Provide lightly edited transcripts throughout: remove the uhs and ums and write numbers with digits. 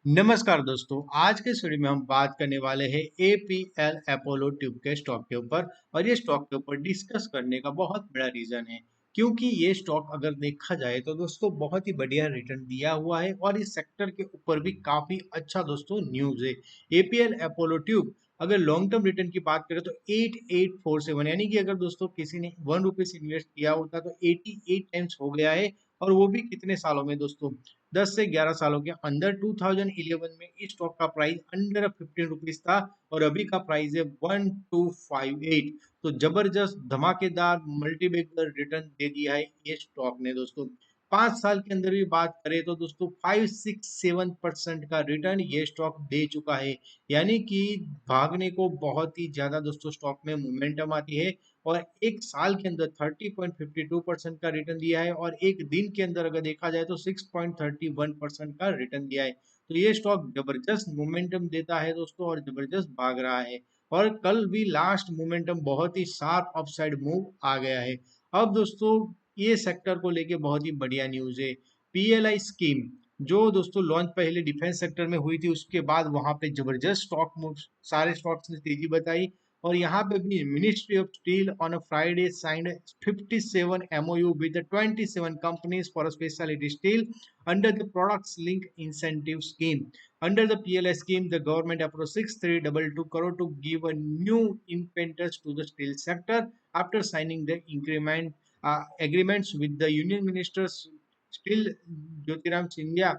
नमस्कार दोस्तों, आज के इस वीडियो में हम बात करने वाले हैं एपीएल अपोलो ट्यूब के स्टॉक के ऊपर। और ये स्टॉक के ऊपर डिस्कस करने का बहुत बड़ा रीजन है क्योंकि ये स्टॉक अगर देखा जाए तो दोस्तों बहुत ही बढ़िया रिटर्न दिया हुआ है और इस सेक्टर के ऊपर भी काफी अच्छा दोस्तों न्यूज है। एपीएल अपोलो ट्यूब अगर लॉन्ग टर्म रिटर्न की बात करें तो 8847, यानी कि अगर दोस्तों किसी ने ₹1 इन्वेस्ट किया होता तो 88 टाइम्स हो गया है। और वो भी कितने सालों में दोस्तों? 10 से 11 सालों के अंदर। 2011 में इस स्टॉक का प्राइस अंडर 15 रुपीज था और अभी का प्राइस है 1258। तो जबरदस्त धमाकेदार मल्टीबैगर रिटर्न दे दिया है ये स्टॉक ने दोस्तों। 5 साल के अंदर भी बात करें तो दोस्तों 567% का रिटर्न ये स्टॉक दे चुका है। यानी कि भागने को बहुत ही ज्यादा दोस्तों स्टॉक में मोमेंटम आती है। और एक साल के अंदर 30.52% का रिटर्न दिया है और एक दिन के अंदर अगर देखा जाए तो 6.31% का रिटर्न दिया है। तो ये स्टॉक जबरदस्त मोमेंटम देता है दोस्तों और जबरदस्त भाग रहा है। और कल भी लास्ट मोमेंटम बहुत ही शार्प अपसाइड मूव आ गया है। अब दोस्तों ये सेक्टर को लेके बहुत ही बढ़िया न्यूज है। पीएलआई स्कीम जो दोस्तों लॉन्च पहले डिफेंस सेक्टर में हुई थी, उसके बाद वहां पे जबरदस्त स्टॉक मूव, सारे स्टॉक्स ने तेजी बताई। और यहाँ पे भी ministry of steel on a Friday signed 57 MOU with the 27 companies for a specialty steel under the products link incentive scheme. Under the PLI scheme, the government approached 6322 crore to give a new impetus to the steel sector after signing the increment agreements with the union ministers. Still, Jyotiram Scindia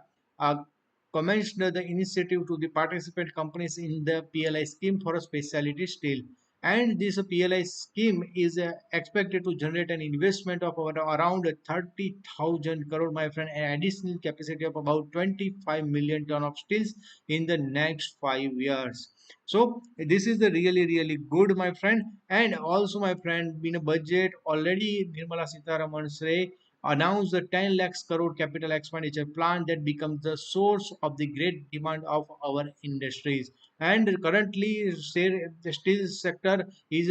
commenced the initiative to the participant companies in the PLI scheme for a specialty steel. And this PLI scheme is expected to generate an investment of around 30,000 crore, my friend, an additional capacity of about 25 million ton of steels in the next 5 years. So this is the really good, my friend. And also, my friend, in a budget already, Nirmala Sitharaman say announced the 10 lakhs crore capital expenditure plan that becomes the source of the great demand of our industries. And currently the steel sector is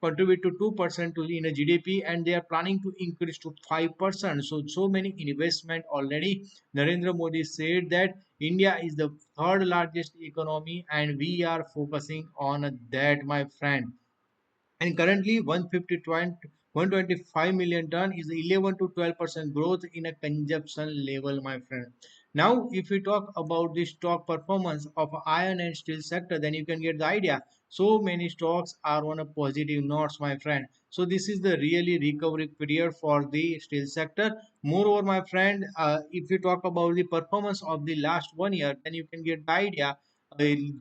contribute to 2% to in a GDP, and they are planning to increase to 5%. So many investment already. Narendra Modi said that India is the third largest economy and we are focusing on that, my friend. And currently 125 million ton is 11 to 12% growth in a consumption level, my friend. Now if we talk about the stock performance of iron and steel sector, then you can get the idea. So many stocks are on a positive notes, my friend. So this is the really recovery period for the steel sector. Moreover, my friend, if you talk about the performance of the last 1 year, then you can get the idea.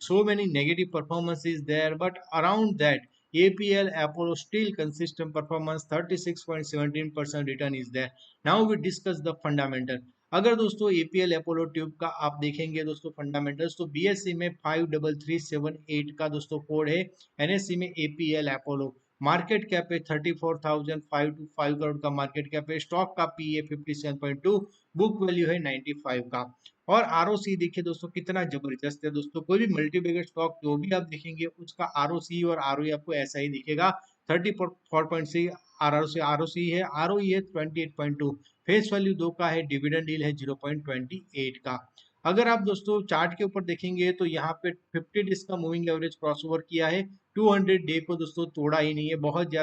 So many negative performances there, but around that APL Apollo still consistent performance 36.17% return is there. Now we discuss the fundamental. अगर दोस्तों APL Apollo tube का आप देखेंगे दोस्तों fundamentals, तो BSE में 53378 का दोस्तों कोड है। NSE में APL Apollo मार्केट कैप है 34,525 करोड़ का मार्केट कैप है। स्टॉक का PE 57.2, बुक वैल्यू है 95 का। और ROC देखिए दोस्तों कितना जबरदस्त है दोस्तों। कोई भी मल्टीबैगर स्टॉक जो भी आप देखेंगे उसका ROC और ROE आपको ऐसा ही दिखेगा। 34.6 ROC है, ROE है 28.2, फेस वैल्यू 2 का है, डिविडेंड यील्ड है 0.28 का। अगर आप दोस्तों चार्ट के ऊपर देखेंगे तो यहाँ पे 50 डेज का मूविंग एवरेज क्रॉस ओवर किया है। 200 डे को दोस्तों तोड़ा ही नहीं है, बहुत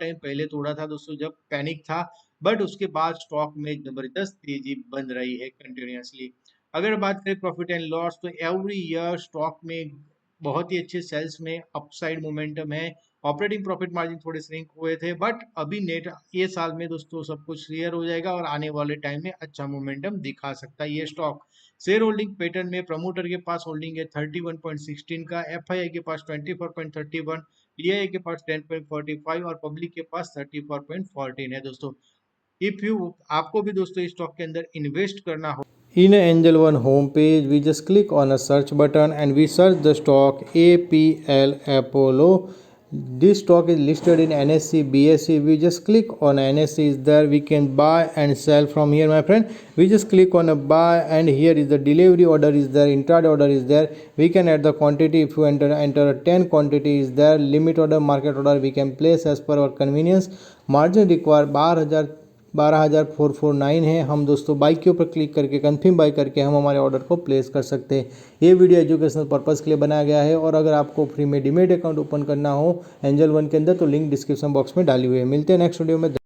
टाइम पहले तोड़ा था दोस्तों जब पैनिक था। बट उसके बाद स्टॉक में जबरदस्त तेजी बन रही है कंटिन्यूसली। अगर बात करें प्रॉफिट एंड लॉस, तो एवरी ईयर स्टॉक में बहुत ही अच्छे सेल्स में अपसाइड मोमेंटम है। ऑपरेटिंग प्रॉफिट मार्जिन थोड़े श्रिंक हुए थे, बट अभी नेट ये साल में दोस्तों सब कुछ क्लियर हो जाएगा और आने वाले टाइम में अच्छा मोमेंटम दिखा सकता है ये स्टॉक। शेयर होल्डिंग पैटर्न में प्रमोटर के पास होल्डिंग है 31.16 का, एफआईआई के पास 24.31, डीआईआई के पास 10.45 और पब्लिक के पास 34.14 है दोस्तों। इफ यू आपको भी दोस्तों इस स्टॉक के अंदर इन्वेस्ट करना हो, in Angel One homepage, we just click on a search button and we search the stock APL Apollo. This stock is listed in NSE, BSE. We just click on NSE is there. We can buy and sell from here, my friend. We just click on a buy and here is the delivery order is there, intraday order is there. We can add the quantity. If you enter 10 quantity is there, limit order, market order we can place as per our convenience. Margin required 12,000 12,449 है। हम दोस्तों bike के ऊपर click करके confirm by करके हम हमारे order को प्लेस कर सकते हैं। ये वीडियो एजुकेशनल पर्पज़ के लिए बनाया गया है और अगर आपको फ्री में डीमेट अकाउंट ओपन करना हो एंजल वन के अंदर तो लिंक डिस्क्रिप्शन बॉक्स में डाली हुई है। मिलते हैं नेक्स्ट वीडियो में।